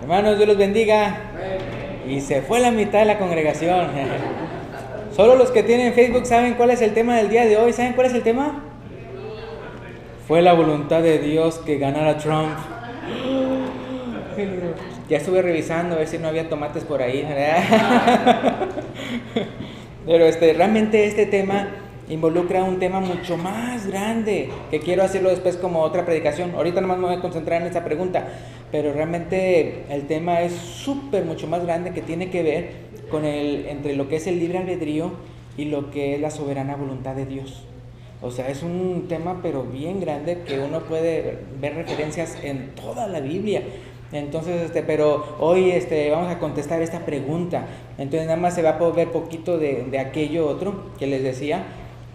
Hermanos, Dios los bendiga. Y se fue la mitad de la congregación. Solo los que tienen Facebook saben cuál es el tema del día de hoy. ¿Saben cuál es el tema? Fue la voluntad de Dios que ganara Trump. Ya estuve revisando a ver si no había tomates por ahí. Pero realmente este tema involucra un tema mucho más grande, que quiero hacerlo después como otra predicación. Ahorita nomás me voy a concentrar en esta pregunta, pero realmente el tema es mucho más grande, que tiene que ver con entre lo que es el libre albedrío y lo que es la soberana voluntad de Dios. O sea, es un tema pero bien grande, que uno puede ver referencias en toda la Biblia. Entonces, pero hoy vamos a contestar esta pregunta. Entonces nada más se va a poder ver poquito de aquello otro que les decía,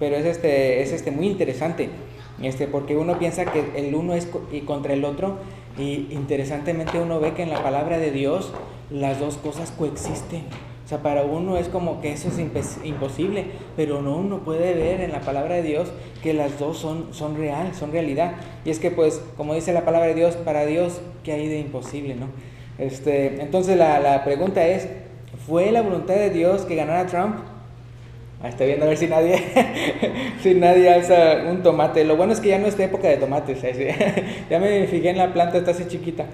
pero es muy interesante, porque uno piensa que el uno es contra el otro, y interesantemente uno ve que en la palabra de Dios las dos cosas coexisten. O sea, para uno es como que eso es imposible, pero no, uno puede ver en la palabra de Dios que las dos son realidad. Y es que, pues, como dice la palabra de Dios, para Dios, ¿qué hay de imposible, no? Entonces la pregunta es, ¿fue la voluntad de Dios que ganara Trump? Estoy viendo a ver si nadie alza un tomate. Lo bueno es que ya no es época de tomates. Ya me fijé en la planta, está así chiquita.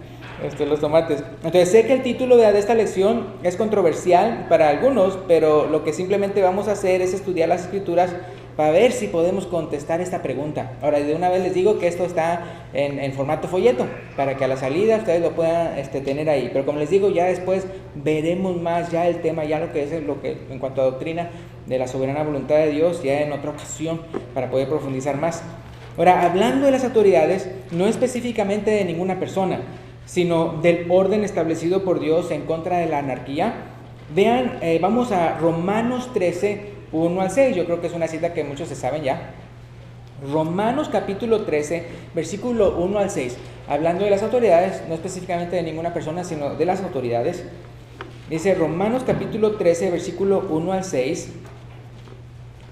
Los tomates. Entonces sé que el título de esta lección es controversial para algunos, pero lo que simplemente vamos a hacer es estudiar las escrituras para ver si podemos contestar esta pregunta. Ahora, de una vez les digo que esto está en formato folleto, para que a la salida ustedes lo puedan tener ahí. Pero como les digo, ya después veremos más ya el tema, ya lo que en cuanto a doctrina de la soberana voluntad de Dios, ya en otra ocasión, para poder profundizar más. Ahora, hablando de las autoridades, no específicamente de ninguna persona, sino del orden establecido por Dios en contra de la anarquía. Vean, vamos a Romanos 13, 1 al 6, yo creo que es una cita que muchos se saben ya. Romanos capítulo 13, versículo 1 al 6, hablando de las autoridades, no específicamente de ninguna persona, sino de las autoridades. Dice Romanos capítulo 13, versículo 1 al 6,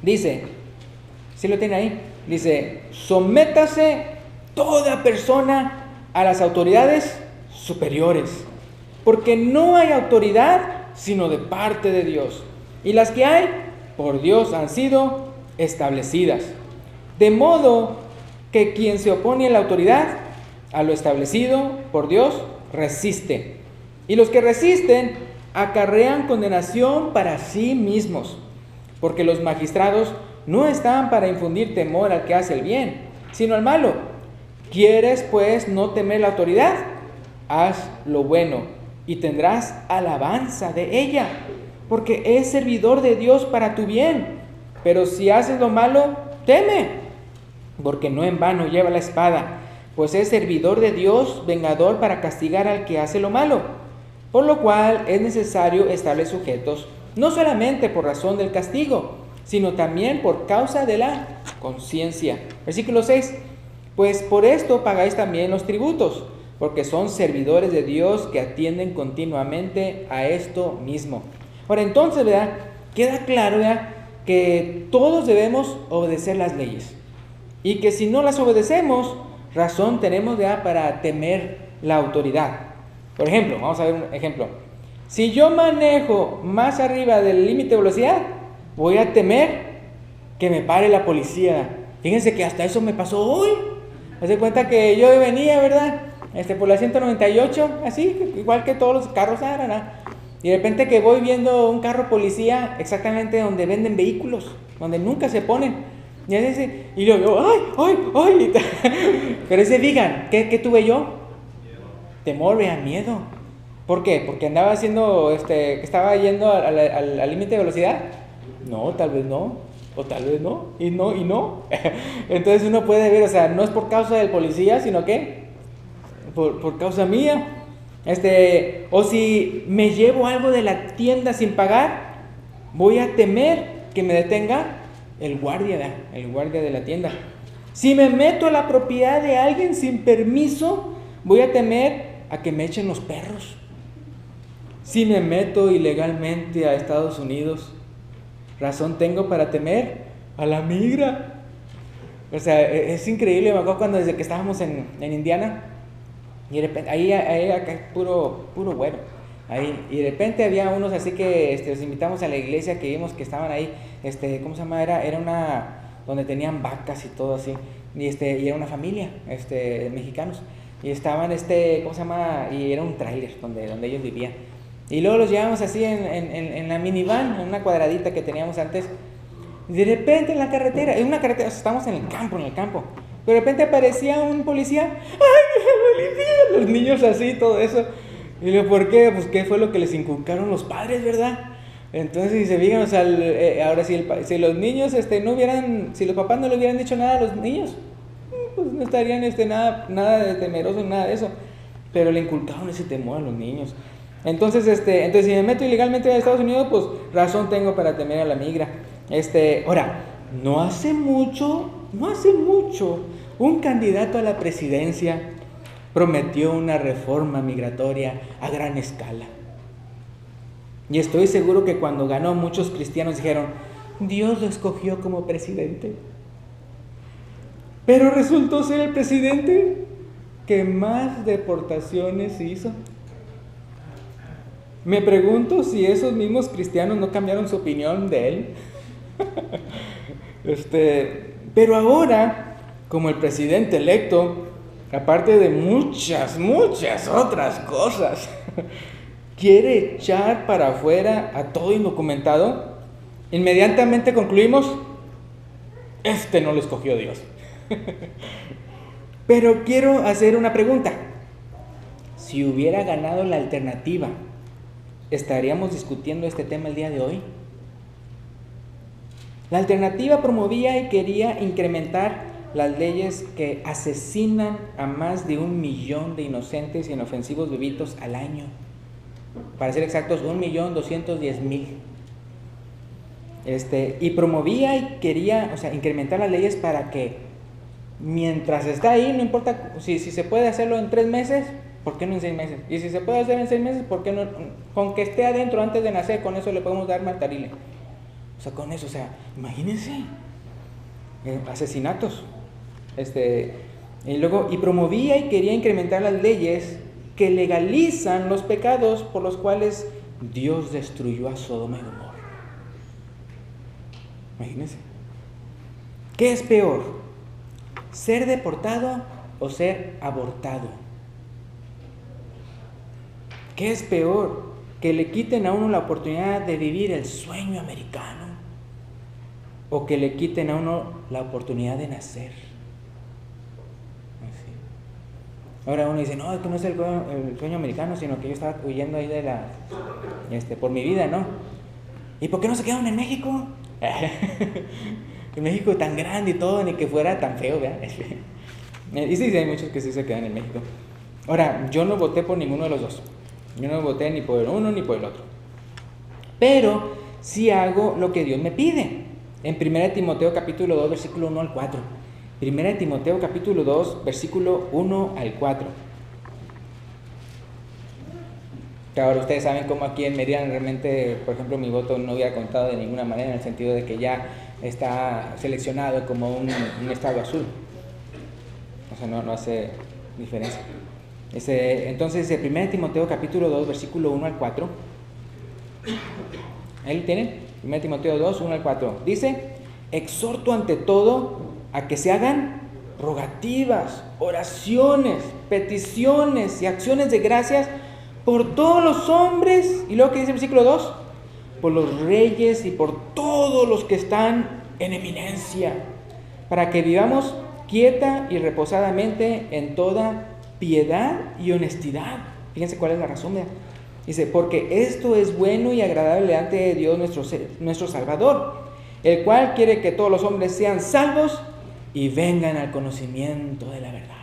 dice, ¿sí lo tiene ahí? Dice, sométase toda persona a las autoridades superiores, porque no hay autoridad sino de parte de Dios, y las que hay por Dios han sido establecidas. De modo que quien se opone a la autoridad, a lo establecido por Dios, resiste. Y los que resisten acarrean condenación para sí mismos, porque los magistrados no están para infundir temor al que hace el bien, sino al malo. ¿Quieres pues no temer la autoridad? Haz lo bueno y tendrás alabanza de ella, porque es servidor de Dios para tu bien. Pero si haces lo malo, teme, porque no en vano lleva la espada, pues es servidor de Dios, vengador para castigar al que hace lo malo. Por lo cual es necesario estarles sujetos, no solamente por razón del castigo, sino también por causa de la conciencia. Versículo 6. Pues por esto pagáis también los tributos, porque son servidores de Dios que atienden continuamente a esto mismo. Ahora entonces, ¿verdad? Queda claro, ¿verdad?, que todos debemos obedecer las leyes, y que si no las obedecemos, razón tenemos, ¿verdad?, para temer la autoridad. Por ejemplo, vamos a ver un ejemplo. Si yo manejo más arriba del límite de velocidad, voy a temer que me pare la policía. Fíjense que hasta eso me pasó hoy. Haz de cuenta que yo venía, ¿verdad?, por la 198, así, igual que todos los carros, y de repente que voy viendo un carro policía exactamente donde venden vehículos, donde nunca se ponen, y yo, ¡ay! Pero digan, ¿qué tuve yo? Temor, vean, miedo. ¿Por qué? Porque andaba haciendo, que estaba yendo al límite de velocidad. No, tal vez no, o tal vez no, y no. Entonces uno puede ver, o sea, no es por causa del policía, sino que por causa mía. O si me llevo algo de la tienda sin pagar, voy a temer que me detenga el guardia de la tienda. Si me meto a la propiedad de alguien sin permiso, voy a temer a que me echen los perros. Si me meto ilegalmente a Estados Unidos, razón tengo para temer a la migra. O sea, es increíble. Me acuerdo cuando desde que estábamos en Indiana, Y de repente, ahí acá, puro güero. Ahí, y de repente había unos así que los invitamos a la iglesia que vimos que estaban ahí, ¿cómo se llama? Era una, donde tenían vacas y todo así, y era una familia, mexicanos, y estaban, ¿cómo se llama? Y era un tráiler donde ellos vivían. Y luego los llevamos así en la minivan, en una cuadradita que teníamos antes. Y de repente en la carretera, o sea, estamos en el campo, pero de repente aparecía un policía, ¡ay, el policía! Los niños así, todo eso. Y luego, ¿por qué? Pues qué fue lo que les inculcaron los padres, ¿verdad? Entonces, si se fijan, o sea, ahora si los niños no hubieran, si los papás no le hubieran dicho nada a los niños, pues no estarían nada de temerosos, nada de eso. Pero le inculcaron ese temor a los niños. Entonces, si me meto ilegalmente a Estados Unidos, pues razón tengo para temer a la migra. Ahora, no hace mucho, un candidato a la presidencia prometió una reforma migratoria a gran escala. Y estoy seguro que cuando ganó, muchos cristianos dijeron, Dios lo escogió como presidente. Pero resultó ser el presidente que más deportaciones hizo. Me pregunto si esos mismos cristianos no cambiaron su opinión de él. Pero ahora, como el presidente electo, aparte de muchas otras cosas, quiere echar para afuera a todo indocumentado, inmediatamente concluimos, no lo escogió Dios. Pero quiero hacer una pregunta. Si hubiera ganado la alternativa, ¿estaríamos discutiendo este tema el día de hoy? La alternativa promovía y quería incrementar las leyes que asesinan a más de 1 millón de inocentes y inofensivos bebitos al año. Para ser exactos, 1.210.000. Y promovía y quería, incrementar las leyes para que mientras está ahí, no importa si se puede hacerlo en 3 meses, ¿por qué no en 6 meses? Y si se puede hacer en 6 meses, ¿por qué no? Con que esté adentro antes de nacer, con eso le podemos dar martarile. Con eso, imagínense, asesinatos. Y promovía y quería incrementar las leyes que legalizan los pecados por los cuales Dios destruyó a Sodoma y Gomorra. Imagínense. ¿Qué es peor? ¿Ser deportado o ser abortado? ¿Qué es peor? ¿Que le quiten a uno la oportunidad de vivir el sueño americano? ¿O que le quiten a uno la oportunidad de nacer? Así. Ahora uno dice, no, es que no es el sueño americano, sino que yo estaba huyendo ahí por mi vida, ¿no? ¿Y por qué no se quedaron en México? En México tan grande y todo, ni que fuera tan feo, ¿verdad? Y sí, hay muchos que sí se quedan en México. Ahora, yo no voté por ninguno de los dos. Yo no voté ni por el uno ni por el otro. Pero sí hago lo que Dios me pide. En 1 Timoteo capítulo 2, versículo 1 al 4. 1 Timoteo capítulo 2, versículo 1 al 4. Ahora ustedes saben cómo aquí en Mérida realmente, por ejemplo, mi voto no hubiera contado de ninguna manera, en el sentido de que ya está seleccionado como un estado azul. No hace diferencia. Entonces, 1 Timoteo capítulo 2, versículo 1 al 4. Ahí lo tienen, 1 Timoteo 2, 1 al 4. Dice, exhorto ante todo a que se hagan rogativas, oraciones, peticiones y acciones de gracias por todos los hombres. Y luego que dice el versículo 2, por los reyes y por todos los que están en eminencia, para que vivamos quieta y reposadamente en toda piedad y honestidad. Fíjense cuál es la razón, ¿verdad? Dice, porque esto es bueno y agradable delante de Dios nuestro Salvador, el cual quiere que todos los hombres sean salvos y vengan al conocimiento de la verdad.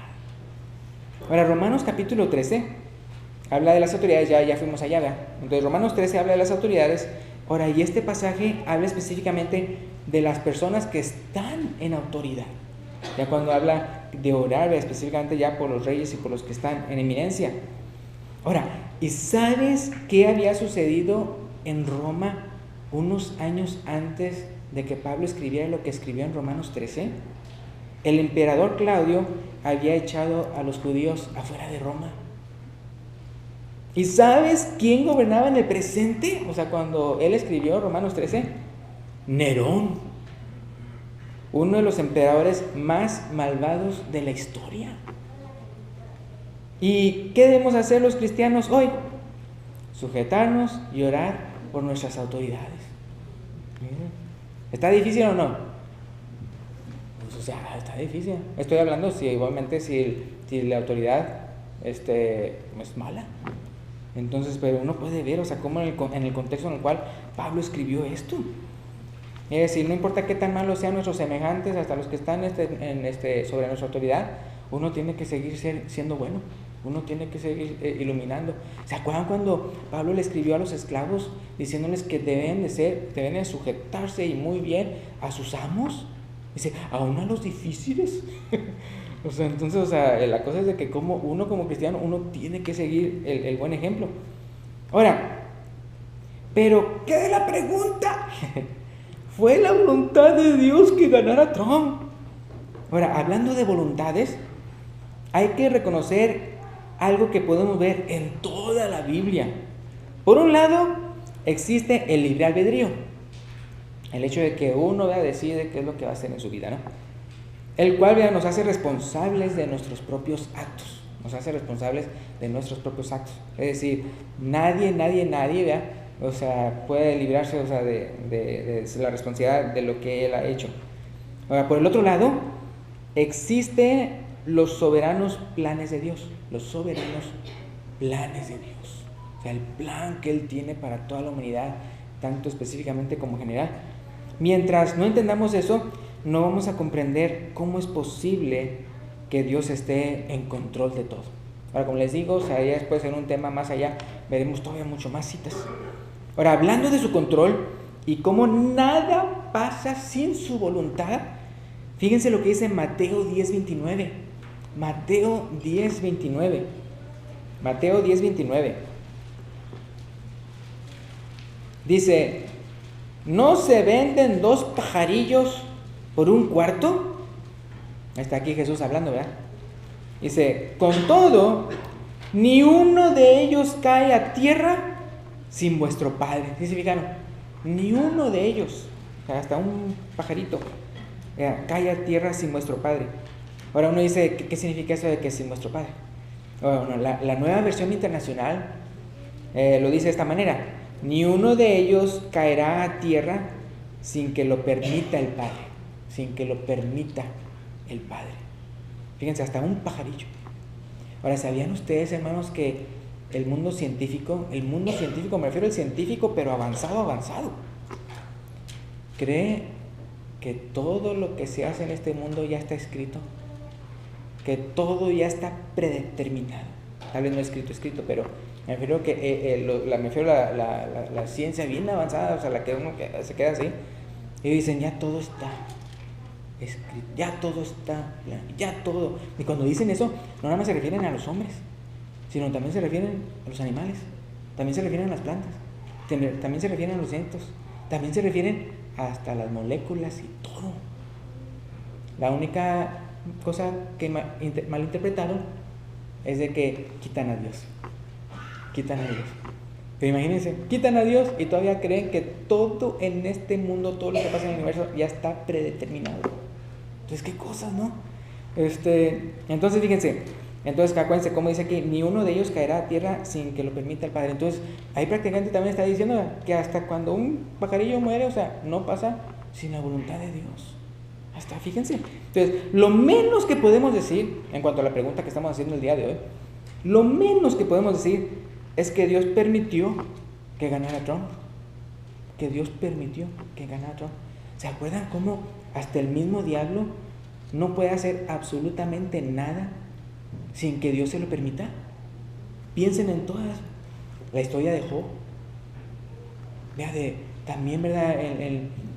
Ahora, Romanos capítulo 13 habla de las autoridades, ya fuimos allá, ¿verdad? Entonces Romanos 13 habla de las autoridades. Ahora, y este pasaje habla específicamente de las personas que están en autoridad. Ya cuando habla de orar, específicamente ya por los reyes y por los que están en eminencia. Ahora, ¿y sabes qué había sucedido en Roma unos años antes de que Pablo escribiera lo que escribió en Romanos 13? el emperador Claudio había echado a los judíos afuera de Roma. ¿Y sabes quién gobernaba en el presente? O sea, cuando él escribió Romanos 13, Nerón, uno de los emperadores más malvados de la historia. ¿Y qué debemos hacer los cristianos hoy? Sujetarnos y orar por nuestras autoridades. ¿Está difícil o no? Pues, o sea, está difícil. Estoy hablando igualmente si la autoridad es mala. Entonces, pero uno puede ver, o sea, cómo en el contexto en el cual Pablo escribió esto. Es decir, no importa qué tan malos sean nuestros semejantes, hasta los que están sobre nuestra autoridad, uno tiene que seguir siendo bueno. Uno tiene que seguir iluminando. ¿Se acuerdan cuando Pablo le escribió a los esclavos diciéndoles que deben de sujetarse y muy bien a sus amos? Dice, aún a los difíciles. O sea, entonces, o sea, la cosa es de que uno como cristiano, uno tiene que seguir el buen ejemplo. Ahora, ¿pero qué de la pregunta? Fue la voluntad de Dios que ganara Trump. Ahora, hablando de voluntades, hay que reconocer algo que podemos ver en toda la Biblia. Por un lado, existe el libre albedrío. El hecho de que uno decide qué es lo que va a hacer en su vida, ¿no? El cual nos hace responsables de nuestros propios actos. Nos hace responsables de nuestros propios actos. Es decir, nadie, ¿verdad? O sea, puede librarse, o sea, de la responsabilidad de lo que él ha hecho. Ahora, por el otro lado, existen los soberanos planes de Dios. Los soberanos planes de Dios. O sea, el plan que Él tiene para toda la humanidad, tanto específicamente como general. Mientras no entendamos eso, no vamos a comprender cómo es posible que Dios esté en control de todo. Ahora, como les digo, o sea, ya después en un tema más allá, veremos todavía mucho más citas. Ahora, hablando de su control y cómo nada pasa sin su voluntad, fíjense lo que dice Mateo 10:29. Mateo 10:29. Mateo 10:29. Dice, ¿no se venden 2 pajarillos por un cuarto? Está aquí Jesús hablando, ¿verdad? Dice, con todo, ni uno de ellos cae a tierra sin vuestro Padre. ¿Sí se fijaron? Ni uno de ellos, hasta un pajarito, cae a tierra sin vuestro Padre. Ahora uno dice, ¿qué significa eso de que sin vuestro Padre? Bueno, la nueva versión internacional lo dice de esta manera: ni uno de ellos caerá a tierra sin que lo permita el Padre. Sin que lo permita el Padre. Fíjense, hasta un pajarillo. Ahora, ¿sabían ustedes, hermanos, que el mundo científico, me refiero al científico, pero avanzado, cree que todo lo que se hace en este mundo ya está escrito? Que todo ya está predeterminado. Tal vez no escrito, pero me refiero a la ciencia bien avanzada, o sea, la que uno se queda así, y dicen, ya todo está escrito, ya todo está, ya todo. Y cuando dicen eso, no nada más se refieren a los hombres, sino también se refieren a los animales, también se refieren a las plantas, también se refieren a los insectos, también se refieren hasta las moléculas y todo. La única cosa que malinterpretaron es de que quitan a Dios. Pero imagínense, quitan a Dios y todavía creen que todo en este mundo, todo lo que pasa en el universo ya está predeterminado. Entonces, qué cosas, ¿no? Entonces, fíjense, acuérdense cómo dice aquí, ni uno de ellos caerá a tierra sin que lo permita el Padre. Entonces, ahí prácticamente también está diciendo que hasta cuando un pajarillo muere, o sea, no pasa sin la voluntad de Dios. Hasta, fíjense. Entonces, lo menos que podemos decir, en cuanto a la pregunta que estamos haciendo el día de hoy, lo menos que podemos decir es que Dios permitió que ganara Trump. ¿Se acuerdan cómo hasta el mismo diablo no puede hacer absolutamente nada sin que Dios se lo permita? Piensen en toda la historia de Job. También, ¿verdad?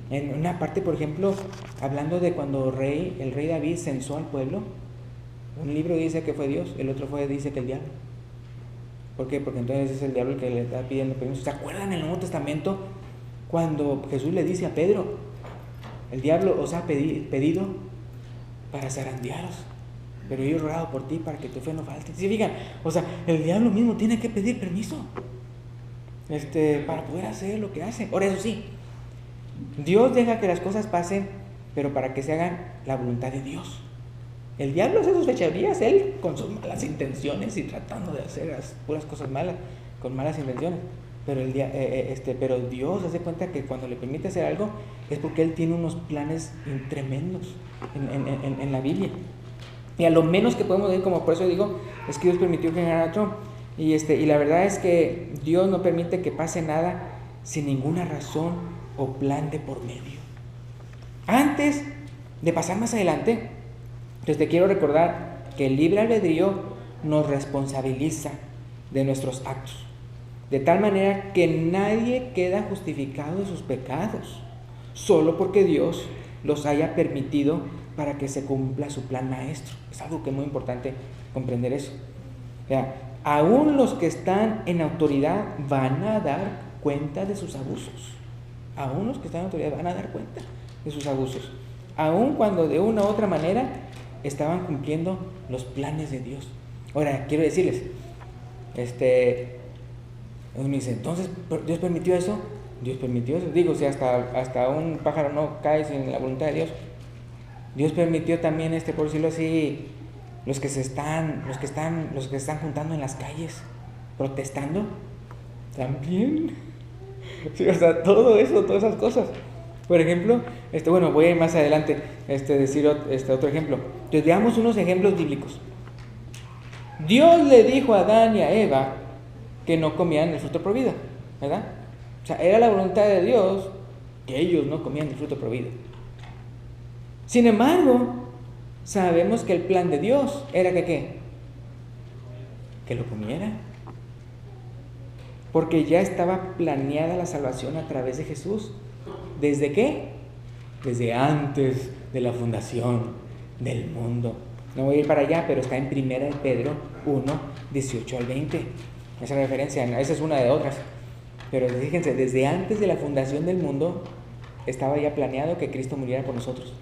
En una parte, por ejemplo, hablando de cuando el rey David censó al pueblo, un libro dice que fue Dios, el otro dice que el diablo. ¿Por qué? Porque entonces es el diablo el que le está pidiendo permiso. ¿Se acuerdan en el Nuevo Testamento cuando Jesús le dice a Pedro, el diablo os ha pedido para zarandearos, pero yo he orado por ti para que tu fe no falte. Si fijan, o sea, el diablo mismo tiene que pedir permiso para poder hacer lo que hace. Ahora, eso sí, Dios deja que las cosas pasen, pero para que se hagan la voluntad de Dios. El diablo hace sus fechorías, él con sus malas intenciones y tratando de hacer las puras cosas malas, con malas intenciones. Pero Dios hace cuenta que cuando le permite hacer algo es porque Él tiene unos planes tremendos en la Biblia. Y a lo menos que podemos ver, como por eso digo, es que Dios permitió que ganara Trump. Y la verdad es que Dios no permite que pase nada sin ninguna razón o plan de por medio. Antes de pasar más adelante, pues te quiero recordar que el libre albedrío nos responsabiliza de nuestros actos, de tal manera que nadie queda justificado de sus pecados, solo porque Dios los haya permitido para que se cumpla su plan maestro. Es algo que es muy importante comprender eso. O sea, aún los que están en autoridad van a dar cuenta de sus abusos. Aún los que están en autoridad van a dar cuenta de sus abusos. Aún cuando de una u otra manera estaban cumpliendo los planes de Dios. Ahora, quiero decirles, me dice, entonces, ¿Dios permitió eso? Dios permitió eso. Digo, si hasta un pájaro no cae sin la voluntad de Dios. Dios permitió también, por decirlo así, los que se están juntando en las calles, protestando, también. Sí, o sea, todo eso, todas esas cosas. Por ejemplo, bueno, voy a ir más adelante, decir otro ejemplo. Entonces, veamos unos ejemplos bíblicos. Dios le dijo a Adán y a Eva que no comían el fruto prohibido, ¿verdad? O sea, era la voluntad de Dios que ellos no comían el fruto prohibido. Sin embargo, sabemos que el plan de Dios era que ¿qué? Que lo comiera. Porque ya estaba planeada la salvación a través de Jesús. ¿Desde qué? Desde antes de la fundación del mundo. No voy a ir para allá, pero está en 1 Pedro 1, 18 al 20. Esa referencia, esa es una de otras. Pero fíjense, desde antes de la fundación del mundo estaba ya planeado que Cristo muriera por nosotros.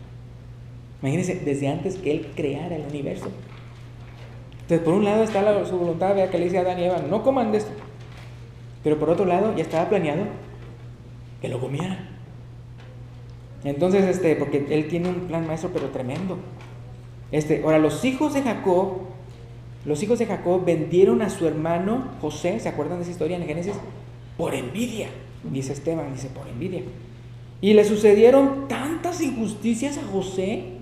Imagínense, desde antes que Él creara el universo. Entonces, por un lado está su voluntad, vea que le dice a Adán y Eva, no coman de esto. Pero por otro lado, ya estaba planeado que lo comieran. Entonces, porque Él tiene un plan maestro, pero tremendo. Ahora, los hijos de Jacob vendieron a su hermano José, ¿se acuerdan de esa historia en Génesis? Por envidia, dice Esteban, dice por envidia. Y le sucedieron tantas injusticias a José,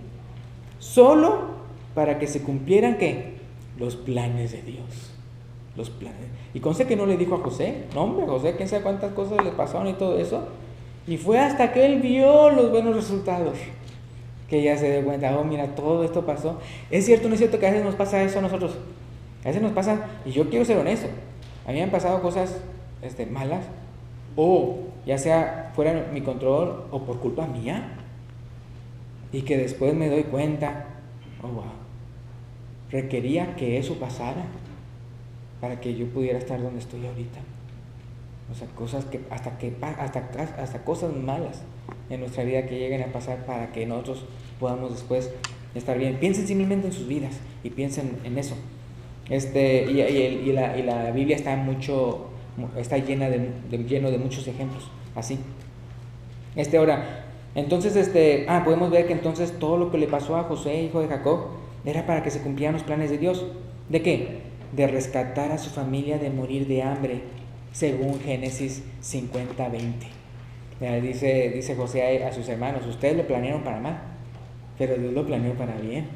solo para que se cumplieran, ¿qué? Los planes de Dios. Los planes. Y conste que no le dijo a José, no hombre, José, quién sabe cuántas cosas le pasaron y todo eso. Y fue hasta que él vio los buenos resultados que ya se dio cuenta, oh mira, todo esto pasó. Es cierto, no es cierto que a veces nos pasa eso a nosotros. A veces nos pasa, y yo quiero ser honesto, a mí me han pasado cosas malas, o ya sea fuera de mi control o por culpa mía, y que después me doy cuenta, oh wow, requería que eso pasara para que yo pudiera estar donde estoy ahorita. O sea, cosas que hasta cosas malas en nuestra vida que lleguen a pasar para que nosotros podamos después estar bien. Piensen simplemente en sus vidas y piensen en eso. Y la Biblia está lleno de muchos ejemplos así. Ahora, entonces podemos ver que entonces todo lo que le pasó a José, hijo de Jacob, era para que se cumplieran los planes de Dios. ¿De qué? De rescatar a su familia de morir de hambre, según Génesis 50:20. Dice José a sus hermanos, ustedes lo planearon para mal, pero Dios lo planeó para bien.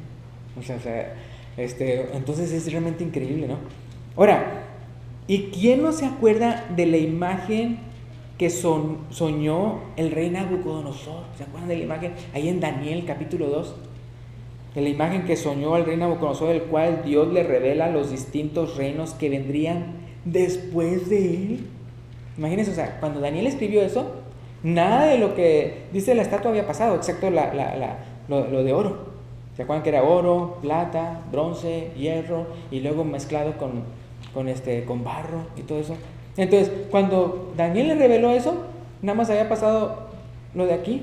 Entonces es realmente increíble, ¿no? Ahora, ¿y quién no se acuerda de la imagen que soñó el rey Nabucodonosor? ¿Se acuerdan de la imagen? Ahí en Daniel capítulo 2. De la imagen que soñó el rey Nabucodonosor, el cual Dios le revela los distintos reinos que vendrían después de él. Imagínense, o sea, cuando Daniel escribió eso, nada de lo que dice la estatua había pasado, excepto lo de oro. ¿Se acuerdan que era oro, plata, bronce, hierro y luego mezclado con barro y todo eso? Entonces, cuando Daniel le reveló eso, nada más había pasado lo de aquí.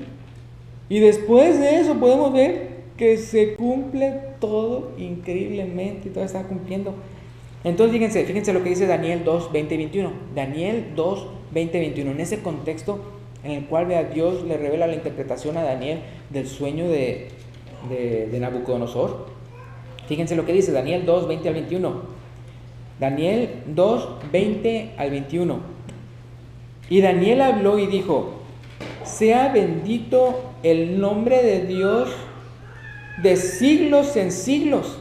Y después de eso podemos ver que se cumple todo increíblemente y todo está cumpliendo. Entonces fíjense lo que dice Daniel 2, 20 y 21. Daniel 2, 20 y 21. En ese contexto en el cual Dios le revela la interpretación a Daniel del sueño de Nabucodonosor. Fíjense lo que dice Daniel 2, 20 al 21. Daniel 2, 20 al 21. Y Daniel habló y dijo: sea bendito el nombre de Dios de siglos en siglos,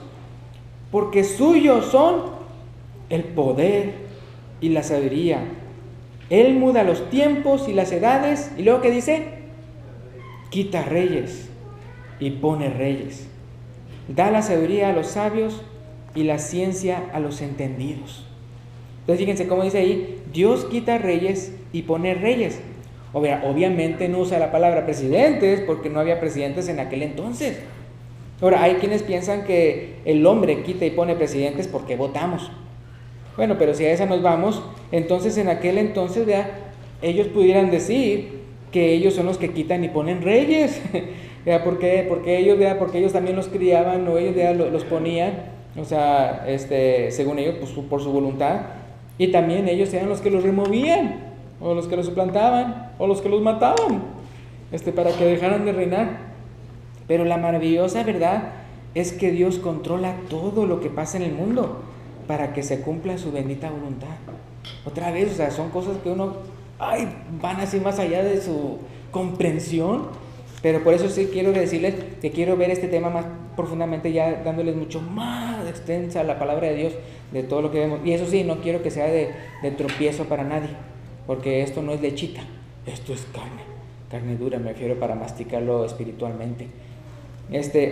porque suyos son el poder y la sabiduría. Él muda los tiempos y las edades. Y luego, ¿qué dice? Quita reyes y pone reyes. Da la sabiduría a los sabios y la ciencia a los entendidos. Entonces fíjense cómo dice ahí: Dios quita reyes y pone reyes. Obviamente no usa la palabra presidentes, porque no había presidentes en aquel entonces. Ahora, hay quienes piensan que el hombre quita y pone presidentes porque votamos. Bueno, pero si a esa nos vamos, entonces en aquel entonces, ellos pudieran decir que ellos son los que quitan y ponen reyes. ¿Por qué? Porque ellos también los criaban, o ellos los ponían, o sea, según ellos, pues, por su voluntad. Y también ellos eran los que los removían, o los que los suplantaban, o los que los mataban, para que dejaran de reinar. Pero la maravillosa verdad es que Dios controla todo lo que pasa en el mundo para que se cumpla su bendita voluntad. Otra vez, son cosas que uno, van así más allá de su comprensión. Pero por eso sí quiero decirles que quiero ver este tema más profundamente, ya dándoles mucho más extensa la palabra de Dios, de todo lo que vemos. Y eso sí, no quiero que sea de tropiezo para nadie, porque esto no es lechita, esto es carne dura, me refiero, para masticarlo espiritualmente.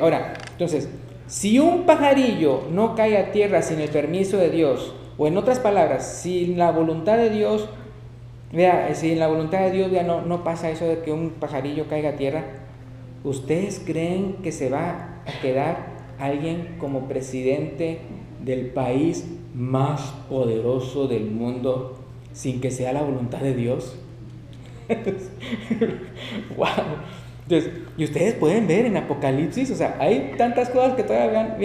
Ahora, entonces, si un pajarillo no cae a tierra sin el permiso de Dios, o en otras palabras, sin la voluntad de Dios, no pasa eso de que un pajarillo caiga a tierra, ¿ustedes creen que se va a quedar alguien como presidente del país más poderoso del mundo sin que sea la voluntad de Dios? ¡Wow! Entonces, y ustedes pueden ver en Apocalipsis, hay tantas cosas que todavía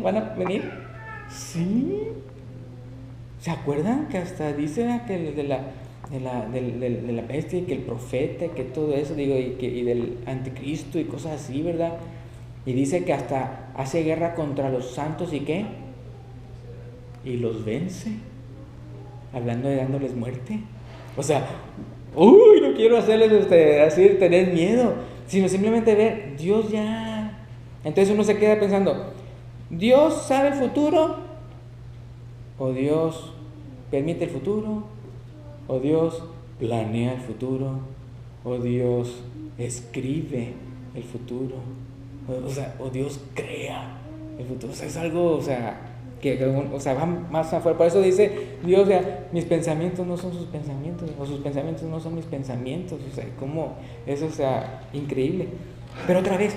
van a venir. Sí. ¿Se acuerdan que hasta dice que de la bestia, y que el profeta, que todo eso, y del anticristo y cosas así, ¿verdad? Y dice que hasta hace guerra contra los santos y ¿qué? Y los vence, hablando de dándoles muerte. No quiero hacerles así tener miedo, sino simplemente ver, Dios ya. Entonces uno se queda pensando, ¿Dios sabe el futuro? ¿O Dios permite el futuro? ¿O Dios planea el futuro? ¿O Dios escribe el futuro? ¿O Dios crea el futuro? Es algo, que va más afuera. Por eso dice Dios, mis pensamientos no son sus pensamientos, o sus pensamientos no son mis pensamientos. Como eso, increíble. Pero otra vez,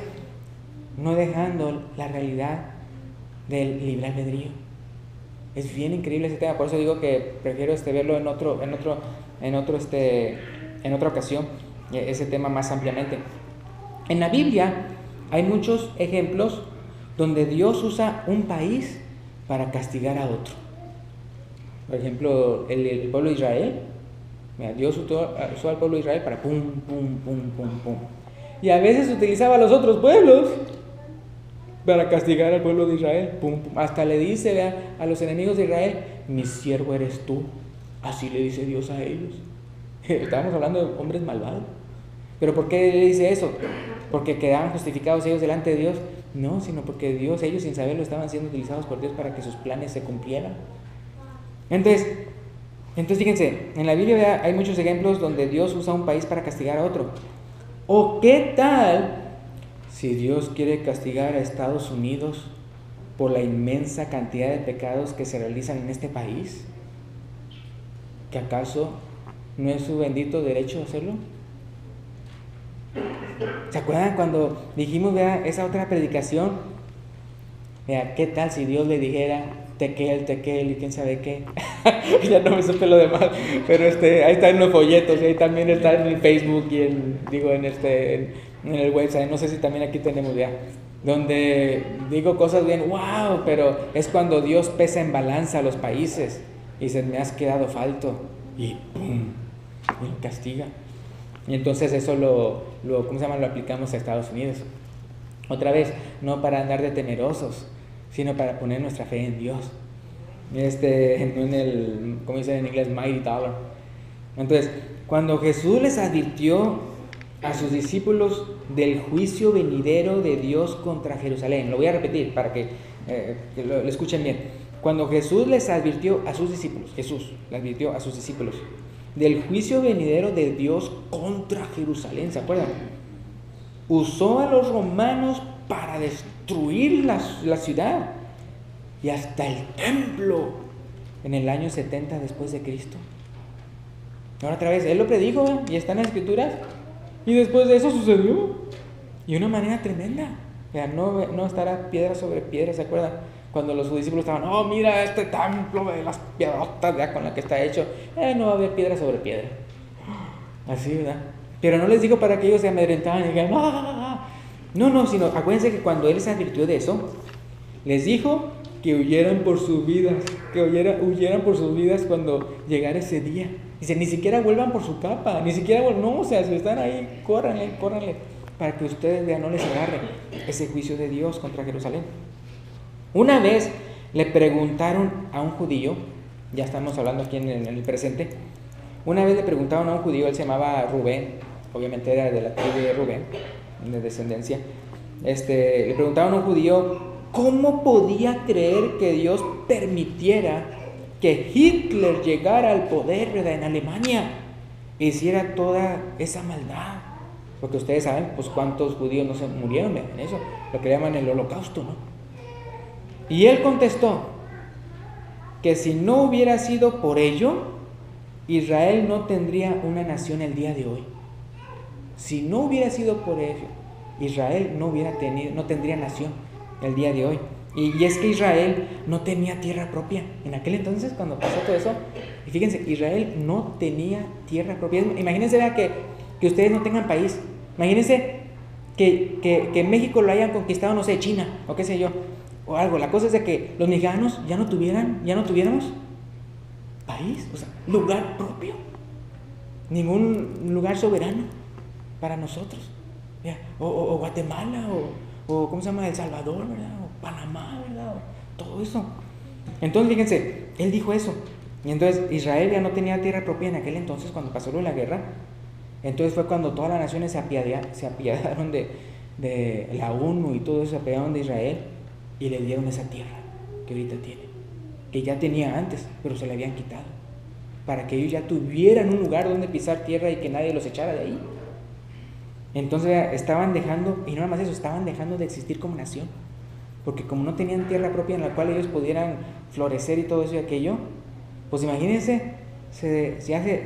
no dejando la realidad del libre albedrío. Es bien increíble ese tema. Por eso digo que prefiero verlo en otra ocasión, ese tema más ampliamente. En la Biblia hay muchos ejemplos donde Dios usa un país para castigar a otro. Por ejemplo, el pueblo de Israel. Dios usó al pueblo de Israel para pum. Y a veces utilizaba a los otros pueblos para castigar al pueblo de Israel. Pum. Hasta le dice a los enemigos de Israel: mi siervo eres tú. Así le dice Dios a ellos. Estábamos hablando de hombres malvados. ¿Pero por qué le dice eso? ¿Porque quedaban justificados ellos delante de Dios? No, sino porque ellos sin saberlo estaban siendo utilizados por Dios para que sus planes se cumplieran. Entonces fíjense, en la Biblia hay muchos ejemplos donde Dios usa un país para castigar a otro. ¿O qué tal si Dios quiere castigar a Estados Unidos por la inmensa cantidad de pecados que se realizan en este país? ¿Que acaso no es su bendito derecho hacerlo? ¿Se acuerdan cuando dijimos esa otra predicación? ¿Qué tal si Dios le dijera tequel y quién sabe qué? Ya no me supe lo demás, pero ahí está en los folletos, y ahí también está en el Facebook y en el website. No sé si también aquí tenemos donde digo cosas bien, wow, pero es cuando Dios pesa en balanza a los países y dice, me has quedado falto, y ¡pum!, y lo castiga. Y entonces eso ¿cómo se llama?, lo aplicamos a Estados Unidos. Otra vez, no para andar de temerosos, sino para poner nuestra fe en Dios. No en el, como dicen en inglés, mighty dollar. Entonces, cuando Jesús les advirtió a sus discípulos del juicio venidero de Dios contra Jerusalén, lo voy a repetir para que lo escuchen bien. Cuando Jesús les advirtió a sus discípulos, Jesús les advirtió a sus discípulos del juicio venidero de Dios contra Jerusalén, ¿se acuerdan? Usó a los romanos para destruir la ciudad y hasta el templo en el año 70 después de Cristo. Ahora otra vez, Él lo predijo y está en las Escrituras, y después de eso sucedió y de una manera tremenda. O sea, no estará piedra sobre piedra, ¿se acuerdan? Cuando los discípulos estaban, oh, mira este templo de las piedrotas con la que está hecho, no va a haber piedra sobre piedra. Así, ¿verdad? Pero no les digo para que ellos se amedrentaran y digan, no, sino acuérdense que cuando Él les advirtió de eso, les dijo que huyeran por sus vidas, huyeran por sus vidas cuando llegara ese día. Dice, ni siquiera vuelvan por su capa, ni siquiera no, o sea, si están ahí, córranle, para que ustedes vean, no les agarre ese juicio de Dios contra Jerusalén. Una vez le preguntaron a un judío, ya estamos hablando aquí en el presente, una vez le preguntaron a un judío, él se llamaba Rubén, obviamente era de la tribu de Rubén, de descendencia, le preguntaron a un judío, ¿cómo podía creer que Dios permitiera que Hitler llegara al poder, ¿verdad?, en Alemania, e hiciera toda esa maldad? Porque ustedes saben, pues, cuántos judíos no se murieron, ¿verdad?, en eso, lo que llaman el holocausto, ¿no? Y él contestó que si no hubiera sido por ello, Israel no tendría una nación el día de hoy. Si no hubiera sido por ello, Israel no tendría nación el día de hoy. Y es que Israel no tenía tierra propia en aquel entonces cuando pasó todo eso. Y fíjense, Israel no tenía tierra propia. Imagínense, ¿verdad?, que ustedes no tengan país. Imagínense que México lo hayan conquistado, no sé, China o qué sé yo, o algo. La cosa es de que los mexicanos ya no tuviéramos país, o sea, lugar propio, ningún lugar soberano para nosotros, ¿ya? O Guatemala, o ¿cómo se llama?, El Salvador, ¿verdad?, o Panamá, ¿verdad?, o todo eso. Entonces, fíjense, él dijo eso, y entonces Israel ya no tenía tierra propia en aquel entonces cuando pasó lo de la guerra. Entonces fue cuando todas las naciones se apiadaron de la ONU y todo eso, se apiadaron de Israel y le dieron esa tierra que ahorita tiene, que ya tenía antes, pero se la habían quitado, para que ellos ya tuvieran un lugar donde pisar tierra y que nadie los echara de ahí. Entonces estaban dejando, y no nada más eso, estaban dejando de existir como nación, porque como no tenían tierra propia en la cual ellos pudieran florecer y todo eso y aquello, pues imagínense,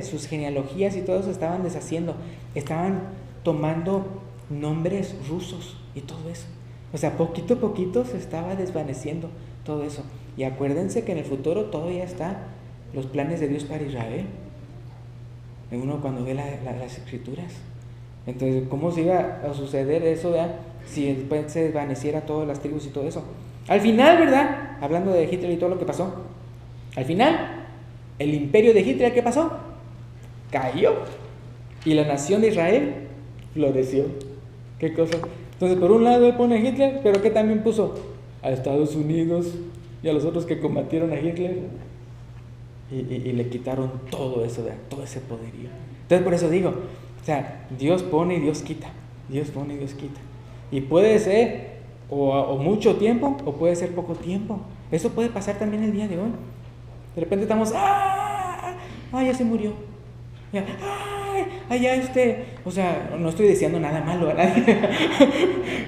sus genealogías y todo eso estaban deshaciendo, estaban tomando nombres rusos y todo eso. O sea, poquito a poquito se estaba desvaneciendo todo eso. Y acuérdense que en el futuro todavía están los planes de Dios para Israel. Uno cuando ve las escrituras. Entonces, ¿cómo se iba a suceder eso, ¿verdad?, si después se desvaneciera todas las tribus y todo eso? Al final, ¿verdad?, hablando de Hitler y todo lo que pasó, al final, el imperio de Hitler, ¿qué pasó? Cayó. Y la nación de Israel floreció. ¿Qué cosa? Entonces, por un lado él pone a Hitler, pero ¿qué también puso? A Estados Unidos y a los otros que combatieron a Hitler. Y le quitaron todo eso, todo ese poderío. Entonces, por eso digo, o sea, Dios pone y Dios quita. Dios pone y Dios quita. Y puede ser o mucho tiempo, o puede ser poco tiempo. Eso puede pasar también el día de hoy. De repente estamos, ya se murió. Ya, o sea, no estoy diciendo nada malo a nadie,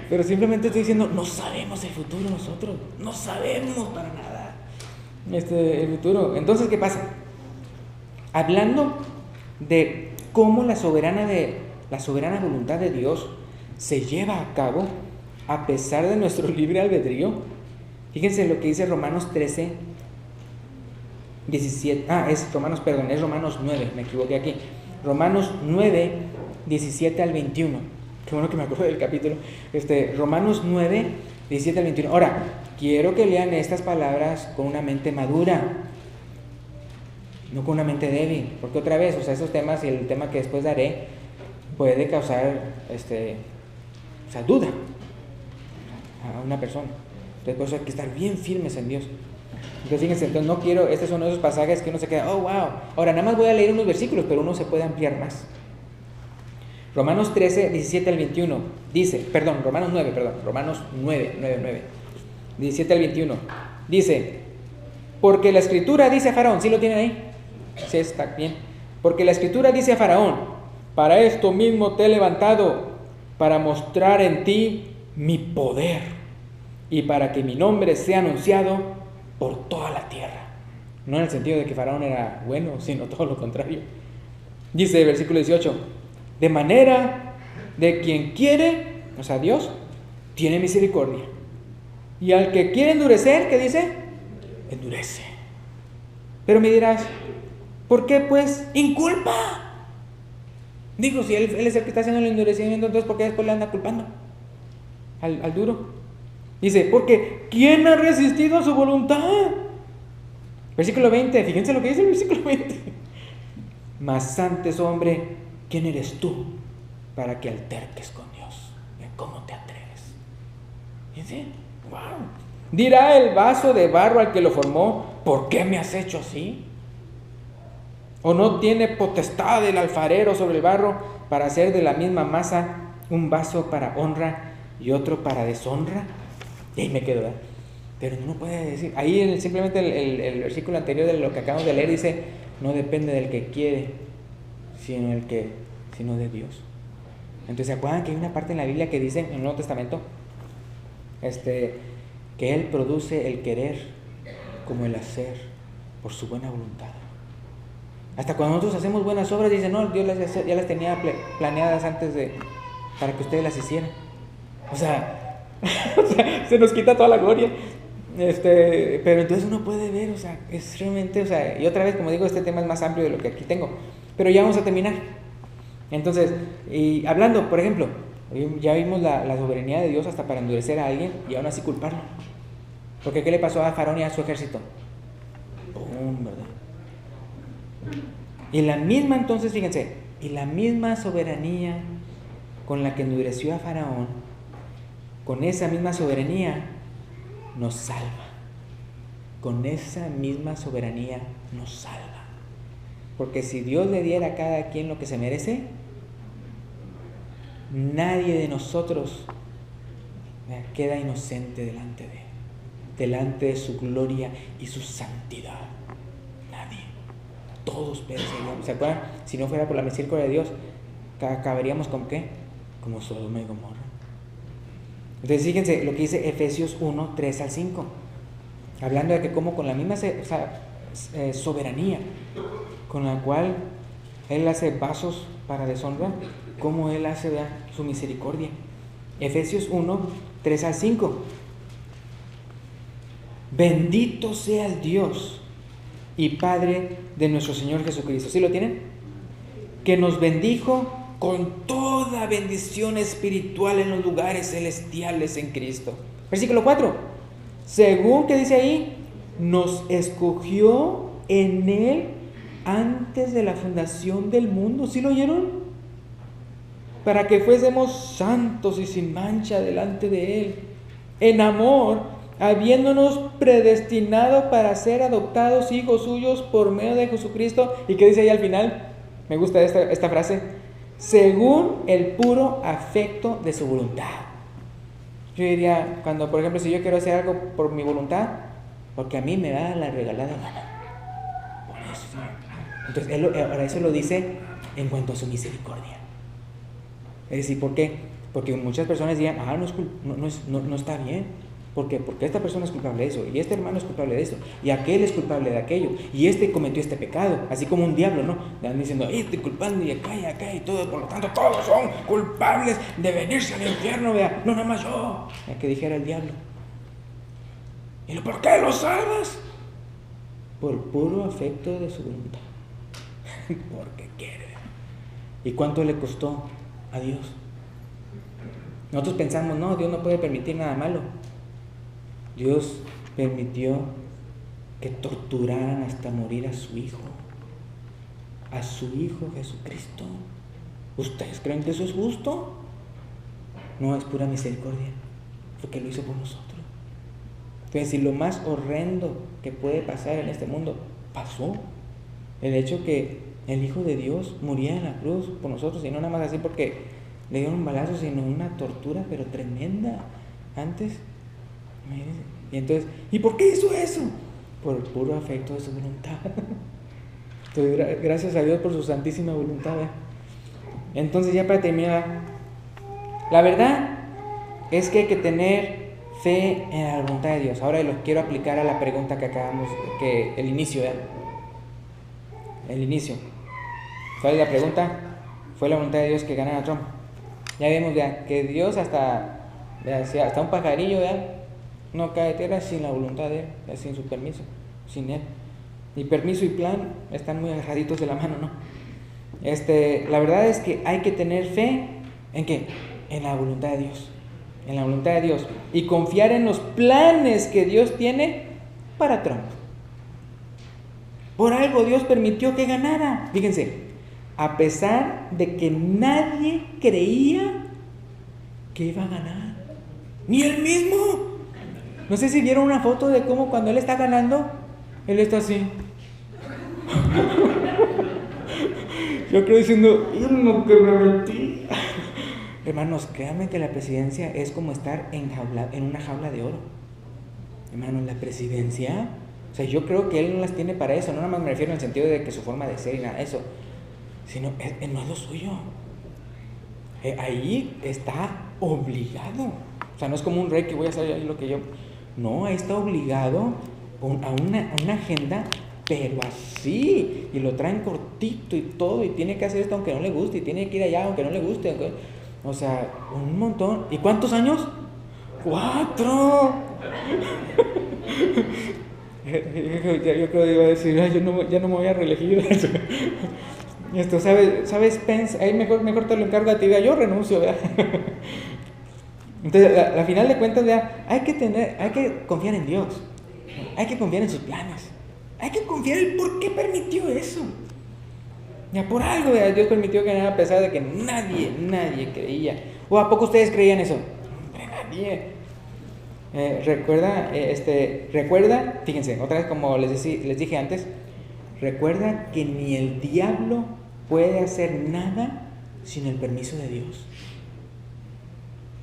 pero simplemente estoy diciendo, no sabemos el futuro nosotros, no sabemos para nada el futuro. Entonces, ¿qué pasa? Hablando de cómo la soberana voluntad de Dios se lleva a cabo a pesar de nuestro libre albedrío, fíjense lo que dice Romanos 13, 17, es Romanos 9, me equivoqué aquí. Romanos 9, 17 al 21. qué bueno que me acuerdo del capítulo. Romanos 9, 17 al 21. Ahora, quiero que lean estas palabras con una mente madura, no con una mente débil, porque otra vez, esos temas y el tema que después daré puede causar duda a una persona. Entonces, por eso hay que estar bien firmes en Dios. Entonces, fíjense, no quiero, este es uno de esos pasajes que uno se queda, oh, wow. Ahora, nada más voy a leer unos versículos, pero uno se puede ampliar más. Romanos 13, 17 al 21, Romanos 9, 17 al 21, dice, porque la Escritura dice a Faraón, ¿sí lo tienen ahí? Sí, está bien. Porque la Escritura dice a Faraón, para esto mismo te he levantado, para mostrar en ti mi poder, y para que mi nombre sea anunciado por toda la tierra. No en el sentido de que Faraón era bueno, sino todo lo contrario. Dice, versículo 18, de manera de quien quiere, o sea, Dios, tiene misericordia. Y al que quiere endurecer, ¿qué dice? Endurece. Pero me dirás, ¿por qué pues inculpa? Digo, si él es el que está haciendo el endurecimiento, entonces ¿por qué después le anda culpando al duro? Dice, porque ¿quién ha resistido a su voluntad? Versículo 20, fíjense lo que dice el versículo 20. Mas antes, hombre, ¿quién eres tú para que alterques con Dios? ¿Cómo te atreves? Fíjense, wow. Dirá el vaso de barro al que lo formó, ¿por qué me has hecho así? ¿O no tiene potestad el alfarero sobre el barro para hacer de la misma masa un vaso para honra y otro para deshonra? Y ahí me quedo, ¿verdad? Pero no puede decir, ahí simplemente el versículo anterior de lo que acabamos de leer dice, no depende del que quiere, sino de Dios. Entonces, ¿se acuerdan que hay una parte en la Biblia que dice, en el Nuevo Testamento, que Él produce el querer como el hacer por su buena voluntad? Hasta cuando nosotros hacemos buenas obras, dice, no, Dios ya las tenía planeadas antes para que ustedes las hicieran. O sea, se nos quita toda la gloria. Pero entonces uno puede ver, es realmente, y otra vez, como digo, este tema es más amplio de lo que aquí tengo. Pero ya vamos a terminar. Entonces, y hablando, por ejemplo, ya vimos la soberanía de Dios hasta para endurecer a alguien y aún así culparlo. Porque ¿qué le pasó a Faraón y a su ejército? ¡Pum! ¿Verdad? Y la misma, entonces, fíjense, y la misma soberanía con la que endureció a Faraón, con esa misma soberanía nos salva. Con esa misma soberanía nos salva. Porque si Dios le diera a cada quien lo que se merece, nadie de nosotros queda inocente delante de su gloria y su santidad. Nadie. Todos pereceríamos. ¿Se acuerdan? Si no fuera por la misericordia de Dios, acabaríamos ¿con qué? Como Sodoma y Gomorra. Entonces fíjense lo que dice Efesios 1, 3 al 5. Hablando de que como con la misma soberanía con la cual Él hace vasos para deshonra, como Él hace su misericordia. Efesios 1, 3 al 5. Bendito sea el Dios y Padre de nuestro Señor Jesucristo. ¿Sí lo tienen? Que nos bendijo con toda bendición espiritual en los lugares celestiales en Cristo. Versículo 4. Según que dice ahí, nos escogió en Él antes de la fundación del mundo. ¿Sí lo oyeron? Para que fuésemos santos y sin mancha delante de Él, en amor, habiéndonos predestinado para ser adoptados hijos suyos por medio de Jesucristo. ¿Y qué dice ahí al final? Me gusta esta frase: según el puro afecto de su voluntad. Yo diría, cuando por ejemplo, si yo quiero hacer algo por mi voluntad, porque a mí me da la regalada gana. Por eso, ¿sí? Entonces, ahora eso lo dice en cuanto a su misericordia. Es decir, ¿por qué? Porque muchas personas dirían, no está bien. ¿Por qué? Porque esta persona es culpable de eso, y este hermano es culpable de eso, y aquel es culpable de aquello, y este cometió este pecado, así como un diablo, ¿no? Le van diciendo, estoy culpando, y acá, y todo, por lo tanto, todos son culpables de venirse al infierno, vea, no nada más yo, ya que dijera el diablo. ¿Y por qué lo salvas? Por puro afecto de su voluntad, porque quiere. ¿Y cuánto le costó a Dios? Nosotros pensamos, no, Dios no puede permitir nada malo. Dios permitió que torturaran hasta morir a su Hijo Jesucristo. ¿Ustedes creen que eso es justo? No, es pura misericordia, porque lo hizo por nosotros. Entonces, si lo más horrendo que puede pasar en este mundo pasó, el hecho que el Hijo de Dios muriera en la cruz por nosotros, y no nada más así porque le dieron un balazo, sino una tortura pero tremenda antes. Y entonces, ¿y por qué hizo eso? Por el puro afecto de su voluntad. Entonces, gracias a Dios por su santísima voluntad. Entonces, ya para terminar, la verdad es que hay que tener fe en la voluntad de Dios. Ahora lo quiero aplicar a la pregunta que acabamos, que el inicio, el inicio. ¿Cuál es la pregunta? Fue la voluntad de Dios que ganara Trump. Ya vemos que Dios hasta un pajarillo no cae de tierra sin la voluntad de Él, sin su permiso, sin Él. Y permiso y plan están muy agarraditos de la mano, ¿no? La verdad es que hay que tener fe ¿en qué? En la voluntad de Dios. En la voluntad de Dios. Y confiar en los planes que Dios tiene para Trump. Por algo Dios permitió que ganara. Fíjense, a pesar de que nadie creía que iba a ganar. Ni él mismo. No sé si vieron una foto de cómo cuando él está ganando, él está así. Yo creo diciendo, lo que me metí. Hermanos, créanme que la presidencia es como estar en una jaula de oro. Hermanos, la presidencia, o sea, yo creo que él no las tiene para eso. No nada más me refiero en el sentido de que su forma de ser y nada de eso, sino no es lo suyo. Ahí está obligado. O sea, no es como un rey que voy a hacer ahí lo que yo. No, ahí está obligado a una agenda, pero así, y lo traen cortito y todo, y tiene que hacer esto aunque no le guste, y tiene que ir allá aunque no le guste. O sea, un montón. ¿Y cuántos años? 4. Yo creo que iba a decir, ya no me voy a reelegir. ¿Sabes, Pence? Ahí mejor te lo encargo a ti, yo renuncio, ¿verdad? Entonces, a final de cuentas, hay que confiar en Dios. Hay que confiar en sus planes. Hay que confiar en por qué permitió eso. Ya por algo Dios permitió que ganara a pesar de que nadie creía. ¿O a poco ustedes creían eso? Hombre, nadie. Recuerda, fíjense, otra vez como les dije antes, recuerda que ni el diablo puede hacer nada sin el permiso de Dios.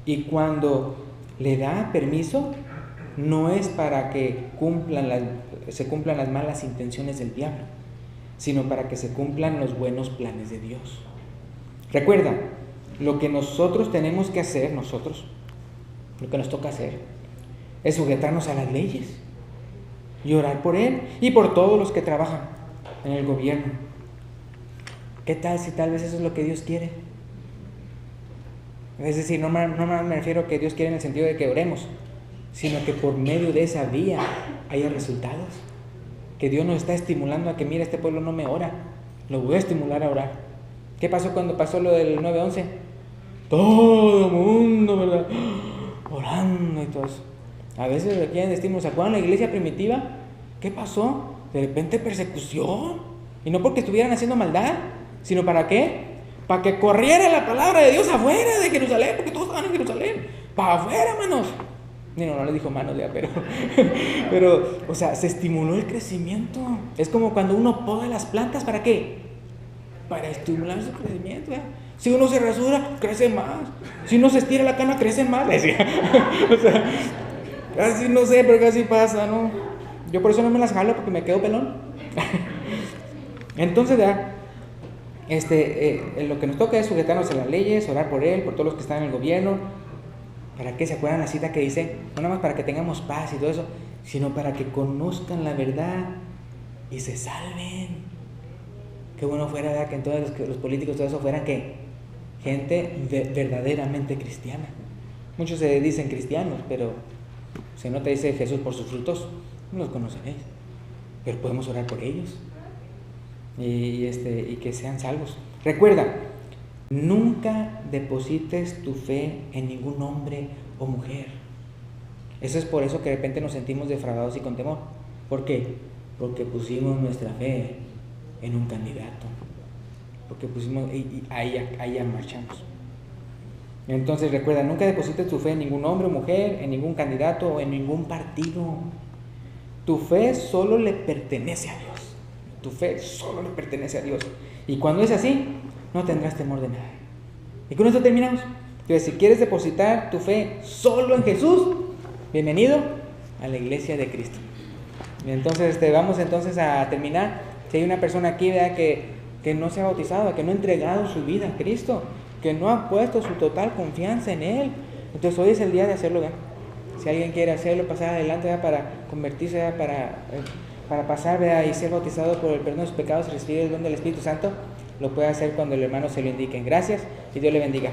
Y cuando le da permiso, no es para que se cumplan las malas intenciones del diablo, sino para que se cumplan los buenos planes de Dios. Recuerda, lo que nosotros tenemos que hacer, lo que nos toca hacer, es sujetarnos a las leyes y orar por Él y por todos los que trabajan en el gobierno. ¿Qué tal si tal vez eso es lo que Dios quiere? Es decir, no me refiero a que Dios quiere en el sentido de que oremos, sino que por medio de esa vía haya resultados. Que Dios nos está estimulando a que, mira, este pueblo no me ora, lo voy a estimular a orar. ¿Qué pasó cuando pasó lo del 9/11? Todo el mundo, ¿verdad? Orando y todo eso. A veces requieren estímulos. ¿Se acuerdan la iglesia primitiva? ¿Qué pasó? De repente persecución. Y no porque estuvieran haciendo maldad, sino ¿para qué? Para que corriera la palabra de Dios afuera de Jerusalén, porque todos estaban en Jerusalén. Para afuera, manos. No le dijo manos ya, pero, o sea, se estimuló el crecimiento. Es como cuando uno poda las plantas, ¿para qué? Para estimular su crecimiento, ¿eh? Si uno se rasura, crece más. Si uno se estira la cana, crece más. Decía. O sea, casi no sé, pero casi pasa, ¿no? Yo por eso no me las jalo, porque me quedo pelón. Entonces, lo que nos toca es sujetarnos a las leyes, orar por Él, por todos los que están en el gobierno. ¿Para qué? ¿Se acuerdan la cita que dice? No nada más para que tengamos paz y todo eso, sino para que conozcan la verdad y se salven. Qué bueno fuera, ¿verdad? Que entonces los políticos, todo eso fueran que gente verdaderamente cristiana. Muchos se dicen cristianos, pero se nota, dice Jesús, por sus frutos no los conoceréis. Pero podemos orar por ellos y que sean salvos. Recuerda, Nunca deposites tu fe en ningún hombre o mujer. Eso es por eso que de repente nos sentimos defraudados y con temor. ¿Por qué? Porque pusimos nuestra fe en un candidato. Porque pusimos, y ahí ya marchamos. Entonces recuerda, nunca deposites tu fe en ningún hombre o mujer, en ningún candidato o en ningún partido. Tu fe solo le pertenece a Dios. Tu fe solo le pertenece a Dios. Y cuando es así, no tendrás temor de nada. Y con esto terminamos. Entonces, si quieres depositar tu fe solo en Jesús, bienvenido a la iglesia de Cristo. Entonces, vamos entonces a terminar. Si hay una persona aquí, ¿verdad?, que no se ha bautizado, que no ha entregado su vida a Cristo, que no ha puesto su total confianza en Él, entonces hoy es el día de hacerlo, ¿verdad? Si alguien quiere hacerlo, pasar adelante, ¿verdad?, para convertirse, ¿verdad?, para pasar, ¿verdad?, y ser bautizado por el perdón de sus pecados y recibir el don del Espíritu Santo, lo puede hacer cuando el hermano se lo indique. Gracias y Dios le bendiga.